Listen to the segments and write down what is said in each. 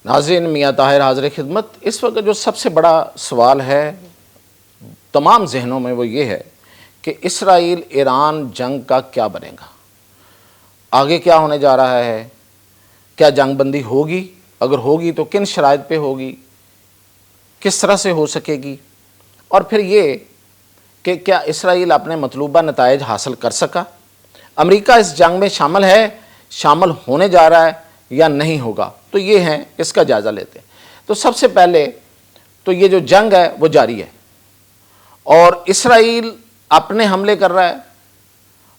ناظرین، میاں طاہر حاضر خدمت۔ اس وقت جو سب سے بڑا سوال ہے تمام ذہنوں میں وہ یہ ہے کہ اسرائیل ایران جنگ کا کیا بنے گا، آگے کیا ہونے جا رہا ہے، کیا جنگ بندی ہوگی، اگر ہوگی تو کن شرائط پہ ہوگی، کس طرح سے ہو سکے گی، اور پھر یہ کہ کیا اسرائیل اپنے مطلوبہ نتائج حاصل کر سکا، امریکہ اس جنگ میں شامل ہے، شامل ہونے جا رہا ہے یا نہیں ہوگا۔ تو یہ ہیں، اس کا جائزہ لیتے ہیں۔ تو سب سے پہلے تو یہ جو جنگ ہے وہ جاری ہے اور اسرائیل اپنے حملے کر رہا ہے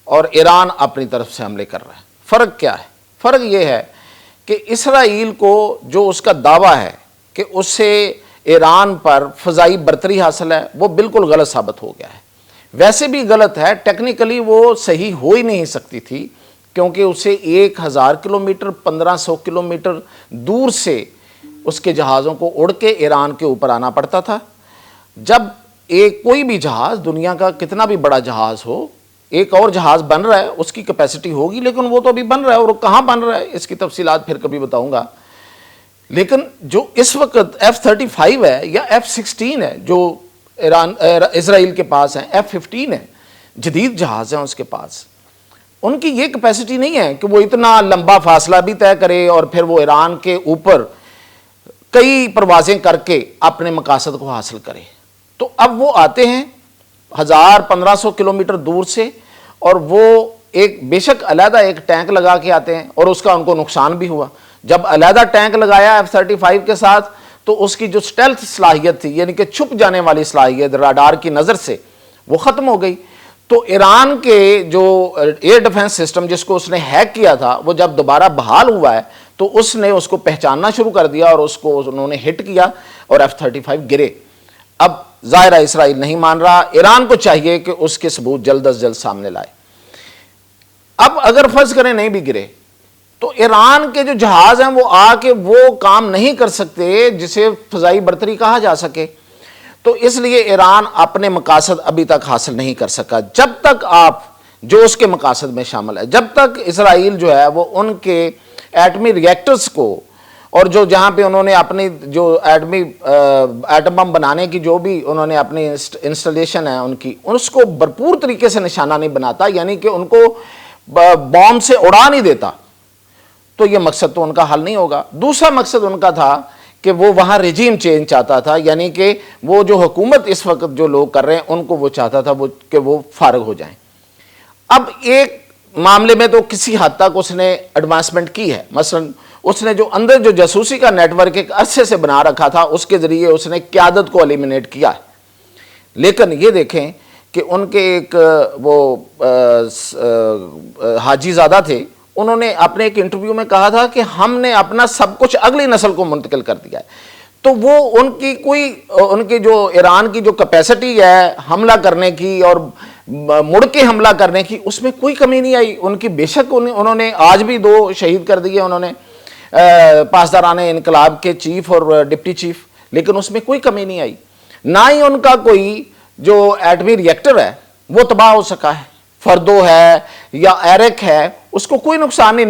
اور ایران اپنی طرف سے حملے کر رہا ہے۔ فرق کیا ہے؟ فرق یہ ہے کہ اسرائیل کو جو اس کا دعویٰ ہے کہ اس سے ایران پر فضائی برتری حاصل ہے، وہ بالکل غلط ثابت ہو گیا ہے۔ ویسے بھی غلط ہے، ٹیکنیکلی وہ صحیح ہو ہی نہیں سکتی تھی، کیونکہ اسے 1000 کلومیٹر 1500 کلومیٹر دور سے اس کے جہازوں کو اڑ کے ایران کے اوپر آنا پڑتا تھا۔ جب کوئی بھی جہاز، دنیا کا کتنا بھی بڑا جہاز ہو، ایک اور جہاز بن رہا ہے، اس کی کیپیسٹی ہوگی، لیکن وہ تو ابھی بن رہا ہے، اور وہ کہاں بن رہا ہے اس کی تفصیلات پھر کبھی بتاؤں گا۔ لیکن جو اس وقت F-35 ہے یا F-16 ہے جو اسرائیل کے پاس ہیں، F-15 ہے، جدید جہاز ہیں اس کے پاس، ان کی یہ کیپیسٹی نہیں ہے کہ وہ اتنا لمبا فاصلہ بھی طے کرے اور پھر وہ ایران کے اوپر کئی پروازیں کر کے اپنے مقاصد کو حاصل کرے۔ تو اب وہ آتے ہیں 1500 کلومیٹر دور سے، اور وہ بے شک علیحدہ ایک ٹینک لگا کے آتے ہیں، اور اس کا ان کو نقصان بھی ہوا۔ جب علیحدہ ٹینک لگایا F-35 کے ساتھ تو اس کی جو سٹیلتھ صلاحیت تھی، یعنی کہ چھپ جانے والی صلاحیت راڈار کی نظر سے، وہ ختم ہو گئی۔ تو ایران کے جو ایئر ڈیفنس سسٹم جس کو اس نے ہیک کیا تھا، وہ جب دوبارہ بحال ہوا ہے تو اس نے اس کو پہچاننا شروع کر دیا اور اس کو انہوں نے ہٹ کیا اور F-35 گرے۔ اب ظاہرہ اسرائیل نہیں مان رہا، ایران کو چاہیے کہ اس کے ثبوت جلد از جلد سامنے لائے۔ اب اگر فرض کریں نہیں بھی گرے تو ایران کے جو جہاز ہیں وہ آ کے وہ کام نہیں کر سکتے جسے فضائی برتری کہا جا سکے۔ تو اس لیے ایران اپنے مقاصد ابھی تک حاصل نہیں کر سکا۔ جب تک آپ جو اس کے مقاصد میں شامل ہے، جب تک اسرائیل جو ہے وہ ان کے ایٹمی ریئیکٹرز کو، اور جو جہاں پہ انہوں نے اپنی جو ایٹم بم بنانے کی جو بھی انہوں نے اپنی انسٹالیشن ہے ان کی، اس کو بھرپور طریقے سے نشانہ نہیں بناتا، یعنی کہ ان کو بام سے اڑا نہیں دیتا، تو یہ مقصد تو ان کا حل نہیں ہوگا۔ دوسرا مقصد ان کا تھا کہ وہ وہاں رجیم چینج چاہتا تھا، یعنی کہ وہ جو حکومت اس وقت جو لوگ کر رہے ہیں ان کو وہ چاہتا تھا کہ وہ فارغ ہو جائیں۔ اب ایک معاملے میں تو کسی حد تک اس نے ایڈوانسمنٹ کی ہے، مثلا اس نے جو اندر جو جاسوسی کا نیٹ ورک ایک عرصے سے بنا رکھا تھا، اس کے ذریعے اس نے قیادت کو ایلیمنیٹ کیا ہے۔ لیکن یہ دیکھیں کہ ان کے ایک وہ حاجی زادہ تھے، انہوں نے اپنے ایک انٹرویو میں کہا تھا کہ ہم نے اپنا سب کچھ اگلی نسل کو منتقل کر دیا ہے۔ تو وہ ان کی جو ایران کی جو کیپیسٹی ہے حملہ کرنے کی اور مڑ کے حملہ کرنے کی، اس میں کوئی کمی نہیں آئی ان کی۔ بے شک انہوں نے آج بھی 2 شہید کر دیے انہوں نے، پاسداران انقلاب کے چیف اور ڈپٹی چیف، لیکن اس میں کوئی کمی نہیں آئی۔ نہ ہی ان کا کوئی جو ایٹمی ریئیکٹر ہے وہ تباہ ہو سکا ہے، فردو ہے یا ایرک ہے، اس کو کوئی نقصان نہیں۔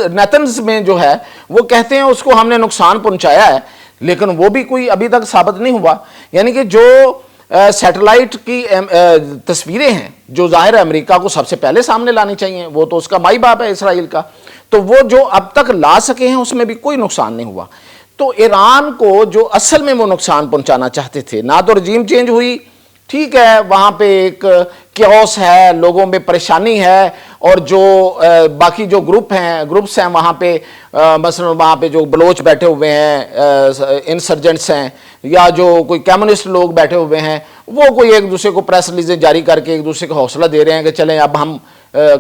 نیتنز میں جو ہے وہ کہتے ہیں اس کو ہم نے نقصان پہنچایا ہے، لیکن وہ بھی کوئی ابھی تک ثابت نہیں ہوا۔ یعنی کہ جو سیٹلائٹ کی تصویریں ہیں جو ظاہر امریکہ کو سب سے پہلے سامنے لانی چاہیے، وہ تو اس کا مائی باپ ہے اسرائیل کا، تو وہ جو اب تک لا سکے ہیں اس میں بھی کوئی نقصان نہیں ہوا۔ تو ایران کو جو اصل میں وہ نقصان پہنچانا چاہتے تھے، نہ تو رجیم چینج ہوئی، ٹھیک ہے، وہاں پہ ایک کیوس ہے، لوگوں میں پریشانی ہے، اور جو باقی جو گروپس ہیں وہاں پہ، مثلا وہاں پہ جو بلوچ بیٹھے ہوئے ہیں، انسرجنٹس ہیں، یا جو کوئی کمیونسٹ لوگ بیٹھے ہوئے ہیں، وہ کوئی ایک دوسرے کو پریس ریلیزیں جاری کر کے ایک دوسرے کو حوصلہ دے رہے ہیں کہ چلیں اب ہم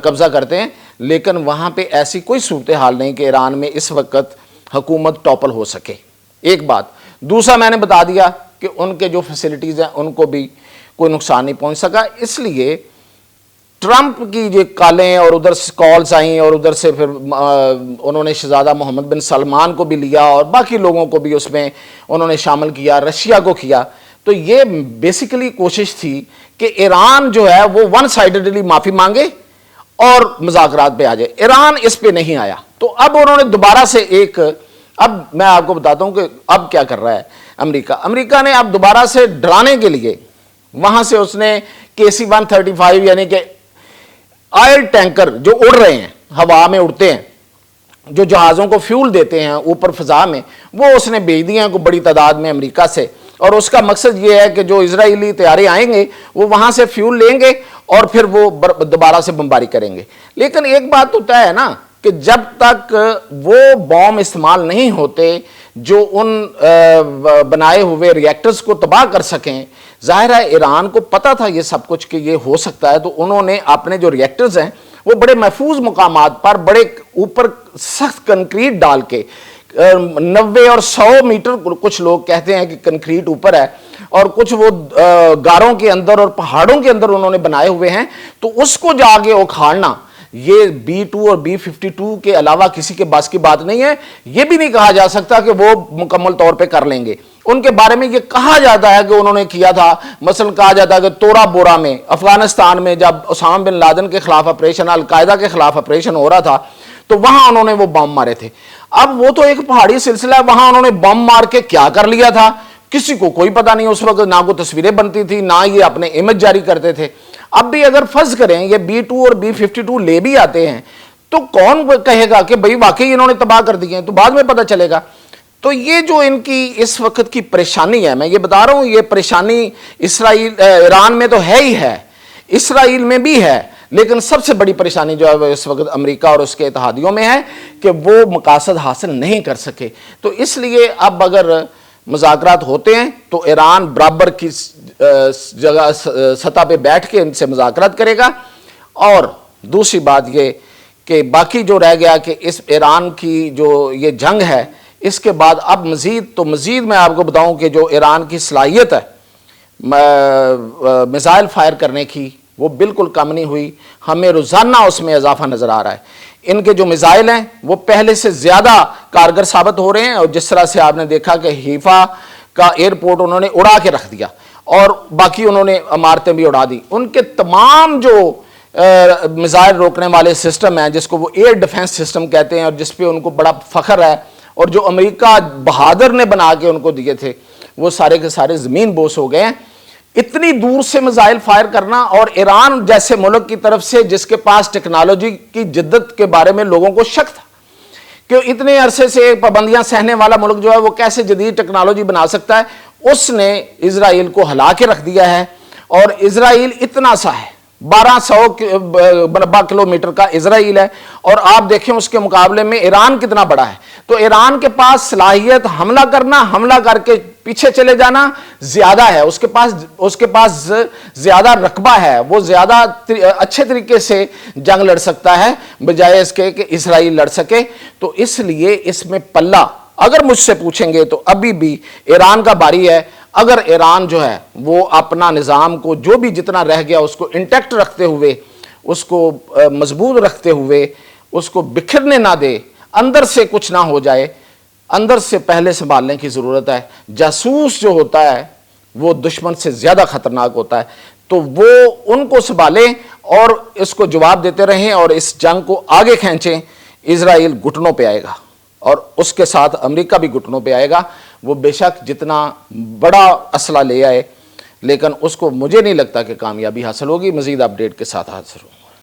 قبضہ کرتے ہیں، لیکن وہاں پہ ایسی کوئی صورتحال نہیں کہ ایران میں اس وقت حکومت ٹاپل ہو سکے۔ ایک بات۔ دوسرا میں نے بتا دیا کہ ان کے جو فیسلٹیز ہیں ان کو بھی کوئی نقصان نہیں پہنچ سکا۔ اس لیے ٹرمپ کی جو کالیں اور ادھر سے کالز آئیں اور ادھر سے پھر انہوں نے شہزادہ محمد بن سلمان کو بھی لیا اور باقی لوگوں کو بھی اس میں انہوں نے شامل کیا، رشیا کو کیا، تو یہ بیسیکلی کوشش تھی کہ ایران جو ہے وہ ون سائیڈڈلی معافی مانگے اور مذاکرات پہ آ جائے۔ ایران اس پہ نہیں آیا، تو اب انہوں نے دوبارہ سے ایک اب میں آپ کو بتاتا ہوں کہ اب کیا کر رہا ہے امریکہ نے اب دوبارہ سے ڈرانے کے لیے وہاں سے اس نے KC-135 یعنی کہ آئل ٹینکر جو اڑ رہے ہیں، ہوا میں اڑتے ہیں، جو جہازوں کو فیول دیتے ہیں اوپر فضا میں، وہ اس نے بھیج دیے ہیں کوئی بڑی تعداد میں امریکہ سے، اور اس کا مقصد یہ ہے کہ جو اسرائیلی طیارے آئیں گے وہ وہاں سے فیول لیں گے اور پھر وہ دوبارہ سے بمباری کریں گے۔ لیکن ایک بات تو طے ہے نا کہ جب تک وہ بوم استعمال نہیں ہوتے جو ان بنائے ہوئے ری ایکٹرز کو تباہ کر سکیں، ظاہر ہے ایران کو پتا تھا یہ سب کچھ کہ یہ ہو سکتا ہے، تو انہوں نے اپنے جو ری ایکٹرز ہیں وہ بڑے محفوظ مقامات پر بڑے اوپر سخت کنکریٹ ڈال کے 90 اور 100 میٹر کچھ لوگ کہتے ہیں کہ کنکریٹ اوپر ہے، اور کچھ وہ غاروں کے اندر اور پہاڑوں کے اندر انہوں نے بنائے ہوئے ہیں، تو اس کو جا کے اکھاڑنا یہ B-2 اور B-52 کے علاوہ کسی کے بس کی بات نہیں ہے۔ یہ بھی نہیں کہا جا سکتا کہ وہ مکمل طور پہ کر لیں گے۔ ان کے بارے میں یہ کہا جاتا ہے کہ انہوں نے کیا تھا، مثلا کہا جاتا ہے کہ تورا بورا میں افغانستان میں جب اسامہ بن لادن کے خلاف آپریشن، القاعدہ کے خلاف آپریشن ہو رہا تھا، تو وہاں انہوں نے وہ بم مارے تھے۔ اب وہ تو ایک پہاڑی سلسلہ ہے، وہاں انہوں نے بم مار کے کیا کر لیا تھا کسی کو کوئی پتہ نہیں، اس وقت نہ کوئی تصویریں بنتی تھی نہ یہ اپنے امیج جاری کرتے تھے۔ اب بھی اگر فرض کریں یہ B-2 اور B-52 لے بھی آتے ہیں تو کون کہے گا کہ بھئی واقعی انہوں نے تباہ کر دیے ہیں، تو بعد میں پتہ چلے گا۔ تو یہ جو ان کی اس وقت کی پریشانی ہے، میں یہ بتا رہا ہوں، یہ پریشانی ایران میں تو ہے ہی ہے، اسرائیل میں بھی ہے، لیکن سب سے بڑی پریشانی جو ہے وہ اس وقت امریکہ اور اس کے اتحادیوں میں ہے کہ وہ مقاصد حاصل نہیں کر سکے۔ تو اس لیے اب اگر مذاکرات ہوتے ہیں تو ایران برابر کی جگہ سطح پہ بیٹھ کے ان سے مذاکرات کرے گا۔ اور دوسری بات یہ کہ باقی جو رہ گیا کہ اس ایران کی جو یہ جنگ ہے، اس کے بعد اب مزید میں آپ کو بتاؤں کہ جو ایران کی صلاحیت ہے میزائل فائر کرنے کی، وہ بالکل کم نہیں ہوئی، ہمیں روزانہ اس میں اضافہ نظر آ رہا ہے۔ ان کے جو میزائل ہیں وہ پہلے سے زیادہ کارگر ثابت ہو رہے ہیں، اور جس طرح سے آپ نے دیکھا کہ حیفا کا ایئرپورٹ انہوں نے اڑا کے رکھ دیا، اور باقی انہوں نے عمارتیں بھی اڑا دی۔ ان کے تمام جو میزائل روکنے والے سسٹم ہیں، جس کو وہ ایئر ڈیفنس سسٹم کہتے ہیں اور جس پہ ان کو بڑا فخر ہے، اور جو امریکہ بہادر نے بنا کے ان کو دیے تھے، وہ سارے کے سارے زمین بوس ہو گئے ہیں۔ اتنی دور سے میزائل فائر کرنا، اور ایران جیسے ملک کی طرف سے جس کے پاس ٹیکنالوجی کی جدت کے بارے میں لوگوں کو شک تھا کہ اتنے عرصے سے پابندیاں سہنے والا ملک جو ہے وہ کیسے جدید ٹیکنالوجی بنا سکتا ہے، اس نے اسرائیل کو ہلا کے رکھ دیا ہے۔ اور اسرائیل اتنا سا ہے، 1200 کلومیٹر کا اسرائیل ہے، اور آپ دیکھیں اس کے مقابلے میں ایران کتنا بڑا ہے۔ تو ایران کے پاس صلاحیت حملہ کرنا، حملہ کر کے پیچھے چلے جانا زیادہ ہے، اس کے پاس زیادہ رقبہ ہے، وہ زیادہ اچھے طریقے سے جنگ لڑ سکتا ہے بجائے اس کے کہ اسرائیل لڑ سکے۔ تو اس لیے اس میں پلہ اگر مجھ سے پوچھیں گے تو ابھی بھی ایران کا باری ہے۔ اگر ایران جو ہے وہ اپنا نظام کو جو بھی جتنا رہ گیا اس کو انٹیکٹ رکھتے ہوئے، اس کو مضبوط رکھتے ہوئے، اس کو بکھرنے نہ دے، اندر سے کچھ نہ ہو جائے، اندر سے پہلے سنبھالنے کی ضرورت ہے۔ جاسوس جو ہوتا ہے وہ دشمن سے زیادہ خطرناک ہوتا ہے، تو وہ ان کو سنبھالیں اور اس کو جواب دیتے رہیں اور اس جنگ کو آگے کھینچیں۔ اسرائیل گھٹنوں پہ آئے گا اور اس کے ساتھ امریکہ بھی گھٹنوں پہ آئے گا۔ وہ بے شک جتنا بڑا اسلحہ لے آئے، لیکن اس کو مجھے نہیں لگتا کہ کامیابی حاصل ہوگی۔ مزید اپڈیٹ کے ساتھ حاضر ہوں۔